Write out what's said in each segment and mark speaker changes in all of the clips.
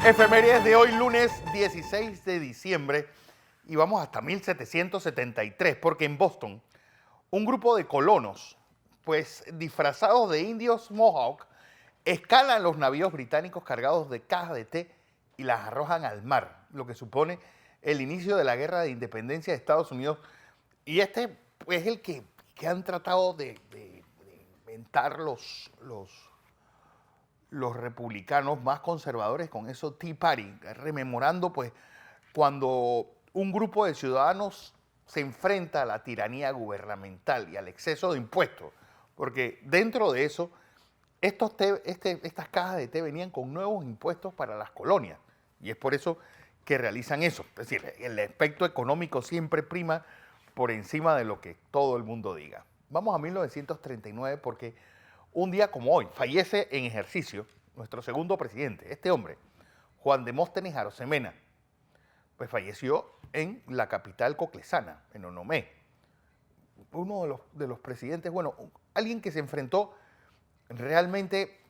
Speaker 1: Efemérides de hoy, lunes 16 de diciembre, y vamos hasta 1773, porque en Boston, un grupo de colonos, pues disfrazados de indios Mohawk, escalan los navíos británicos cargados de cajas de té y las arrojan al mar, lo que supone el inicio de la guerra de independencia de Estados Unidos. Y este es el que han tratado de inventar los republicanos más conservadores con eso Tea Party, rememorando pues cuando un grupo de ciudadanos se enfrenta a la tiranía gubernamental y al exceso de impuestos, porque dentro de eso estas cajas de té venían con nuevos impuestos para las colonias y es por eso que realizan eso. Es decir, el aspecto económico siempre prima por encima de lo que todo el mundo diga. Vamos a 1939 porque un día como hoy fallece en ejercicio nuestro segundo presidente, este hombre, Juan Demóstenes Arosemena, pues falleció en la capital coclesana, en Onomé. Uno de los presidentes, bueno, alguien que se enfrentó realmente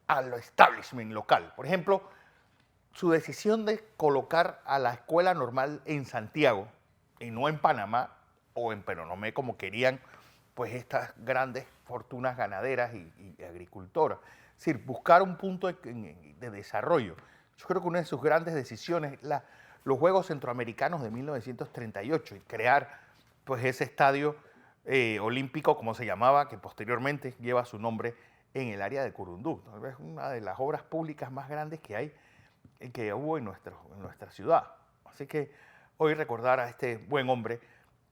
Speaker 1: al establishment local. Por ejemplo, su decisión de colocar a la escuela normal en Santiago y no en Panamá o en Penonomé como querían pues estas grandes fortunas ganaderas y agricultoras. Es decir, buscar un punto de desarrollo. Yo creo que una de sus grandes decisiones es los Juegos Centroamericanos de 1938 y crear pues ese estadio olímpico, como se llamaba, que posteriormente lleva su nombre en el área de Curundú. Tal vez una de las obras públicas más grandes que hubo en nuestra ciudad. Así que hoy recordar a este buen hombre,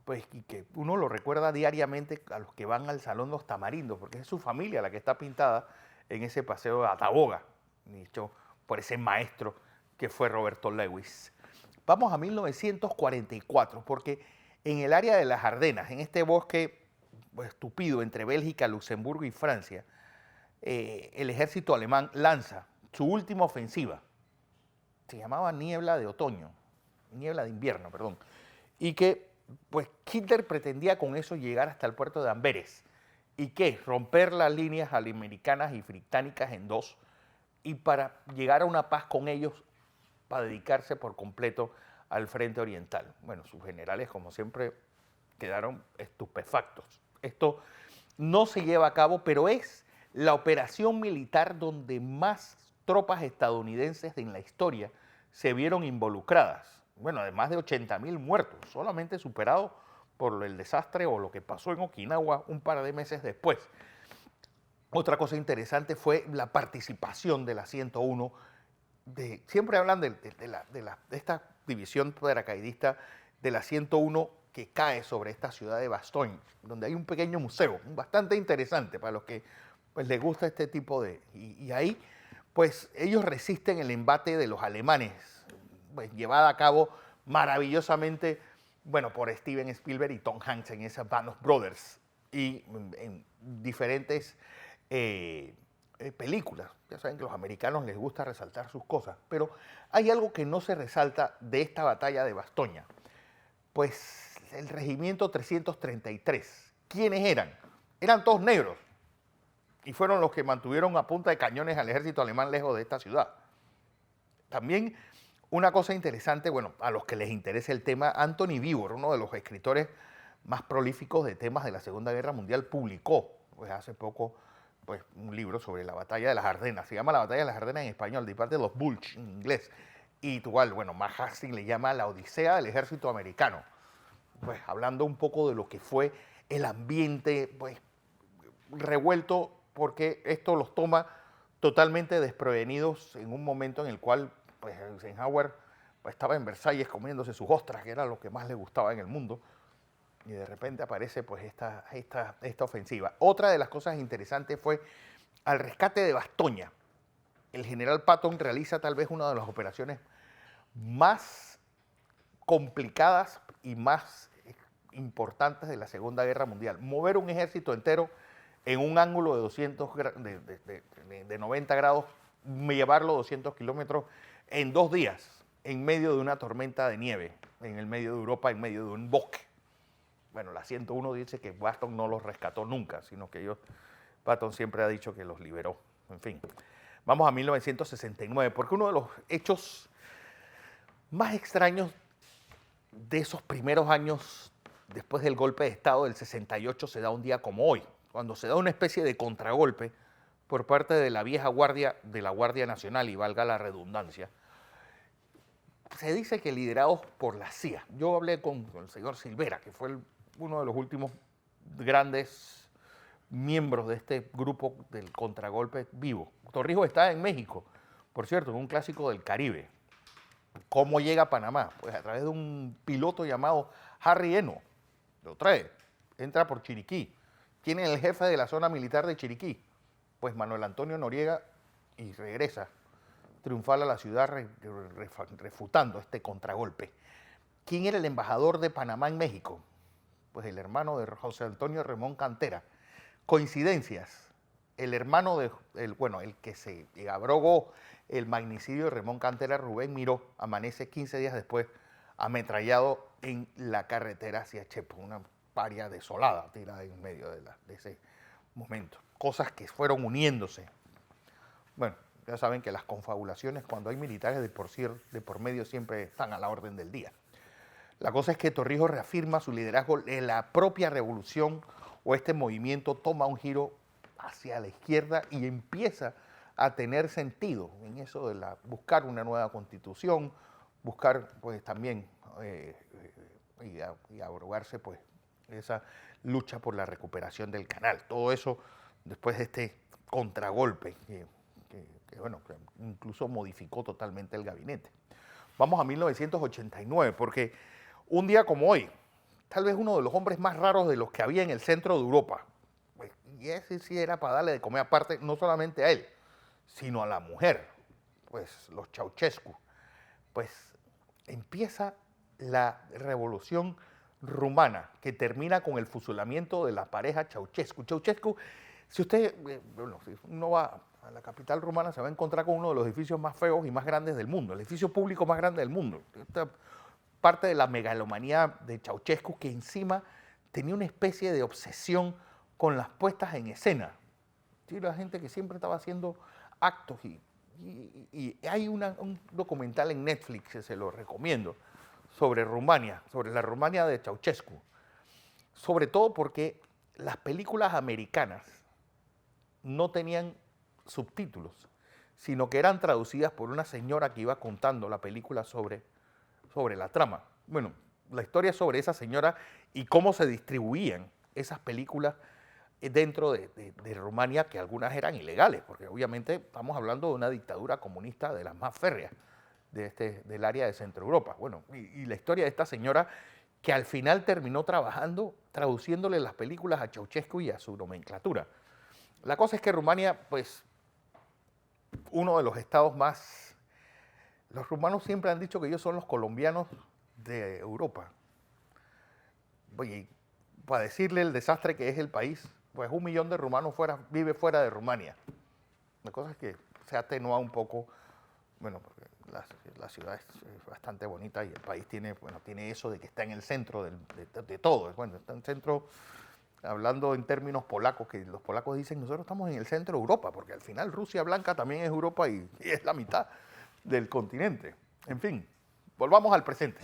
Speaker 1: pues, y que uno lo recuerda diariamente a los que van al Salón Los Tamarindos, porque es su familia la que está pintada en ese paseo de Ataboga, dicho por ese maestro que fue Roberto Lewis. Vamos a 1944, porque en el área de las Ardenas, en este bosque pues, tupido entre Bélgica, Luxemburgo y Francia, el ejército alemán lanza su última ofensiva. Se llamaba Niebla de Invierno, perdón, y que pues Hitler pretendía con eso llegar hasta el puerto de Amberes y que romper las líneas americanas y británicas en dos y para llegar a una paz con ellos para dedicarse por completo al frente oriental. Bueno, sus generales como siempre quedaron estupefactos. Esto no se lleva a cabo, pero es la operación militar donde más tropas estadounidenses en la historia se vieron involucradas. Bueno, además de 80,000 muertos, solamente superado por el desastre o lo que pasó en Okinawa un par de meses después. Otra cosa interesante fue la participación de la 101. Siempre hablan de esta división paracaidista de la 101 que cae sobre esta ciudad de Bastogne, donde hay un pequeño museo, bastante interesante para los que pues, les gusta este tipo de... Y ahí, pues, ellos resisten el embate de los alemanes, pues, llevada a cabo maravillosamente, bueno, por Steven Spielberg y Tom Hanks en esa Band of Brothers y en diferentes películas. Ya saben que a los americanos les gusta resaltar sus cosas, pero hay algo que no se resalta de esta batalla de Bastoña. Pues el regimiento 333, ¿quiénes eran? Eran todos negros y fueron los que mantuvieron a punta de cañones al ejército alemán lejos de esta ciudad. También una cosa interesante, bueno, a los que les interesa el tema, Anthony Beevor, uno de los escritores más prolíficos de temas de la Segunda Guerra Mundial, publicó pues, hace poco pues, un libro sobre la batalla de las Ardenas. Se llama La batalla de las Ardenas en español, de parte de los Bulge en inglés. Y igual, bueno, Matt Hastings le llama La Odisea del Ejército Americano. Pues hablando un poco de lo que fue el ambiente pues, revuelto, porque esto los toma totalmente desprevenidos en un momento en el cual pues, Eisenhower pues, estaba en Versalles comiéndose sus ostras, que era lo que más le gustaba en el mundo, y de repente aparece pues, esta ofensiva. Otra de las cosas interesantes fue al rescate de Bastoña. El general Patton realiza tal vez una de las operaciones más complicadas y más importantes de la Segunda Guerra Mundial. Mover un ejército entero en un ángulo de 90 grados, llevarlo 200 kilómetros en 2 días, en medio de una tormenta de nieve, en el medio de Europa, en medio de un bosque. Bueno, la 101 dice que Patton no los rescató nunca, sino que Patton siempre ha dicho que los liberó. En fin. Vamos a 1969, porque uno de los hechos más extraños de esos primeros años después del golpe de Estado del 68 se da un día como hoy, cuando se da una especie de contragolpe por parte de la vieja guardia de la Guardia Nacional, y valga la redundancia. Se dice que liderados por la CIA. Yo hablé con el señor Silvera, que fue uno de los últimos grandes miembros de este grupo del contragolpe vivo. Torrijos está en México, por cierto, en un clásico del Caribe. ¿Cómo llega a Panamá? Pues a través de un piloto llamado Harry Eno. Lo trae, entra por Chiriquí. ¿Quién es el jefe de la zona militar de Chiriquí? Pues Manuel Antonio Noriega, y regresa triunfal a la ciudad refutando este contragolpe. ¿Quién era el embajador de Panamá en México? Pues el hermano de José Antonio Remón Cantera. Coincidencias. El hermano de, el que se abrogó el magnicidio de Remón Cantera, Rubén Miró, amanece 15 días después ametrallado en la carretera hacia Chepo, una paria desolada tirada en medio de ese momento. Cosas que fueron uniéndose. Bueno, ya saben que las confabulaciones cuando hay militares de por medio siempre están a la orden del día. La cosa es que Torrijos reafirma su liderazgo en la propia revolución, o este movimiento toma un giro hacia la izquierda y empieza a tener sentido en eso de buscar una nueva constitución, buscar pues también y abrogarse pues esa lucha por la recuperación del canal. Todo eso después de este contragolpe que incluso modificó totalmente el gabinete. Vamos a 1989, porque un día como hoy, tal vez uno de los hombres más raros de los que había en el centro de Europa, pues, y ese sí era para darle de comer aparte, no solamente a él, sino a la mujer, pues los Ceausescu. Pues empieza la revolución rumana, que termina con el fusilamiento de la pareja Ceausescu. Ceausescu, si usted, si uno va a la capital rumana, se va a encontrar con uno de los edificios más feos y más grandes del mundo, el edificio público más grande del mundo. Esta parte de la megalomanía de Ceausescu, que encima tenía una especie de obsesión con las puestas en escena. Sí, la gente que siempre estaba haciendo actos y hay un documental en Netflix que se lo recomiendo sobre Rumania, sobre la Rumania de Ceausescu, sobre todo porque las películas americanas no tenían subtítulos, sino que eran traducidas por una señora que iba contando la película sobre la trama. Bueno, la historia sobre esa señora y cómo se distribuían esas películas dentro de Rumania, que algunas eran ilegales, porque obviamente estamos hablando de una dictadura comunista de las más férreas del área de Centro Europa. Bueno, y la historia de esta señora que al final terminó trabajando, traduciéndole las películas a Ceausescu y a su nomenclatura. La cosa es que Rumania, pues, uno de los estados más... Los rumanos siempre han dicho que ellos son los colombianos de Europa. Oye, para decirle el desastre que es el país, pues 1 millón de rumanos vive fuera de Rumania. La cosa es que se atenúa un poco, bueno, porque la ciudad es bastante bonita y el país tiene eso de que está en el centro de todo. Bueno, está en el centro, hablando en términos polacos, que los polacos dicen, nosotros estamos en el centro de Europa, porque al final Rusia Blanca también es Europa y es la mitad del continente. En fin, volvamos al presente.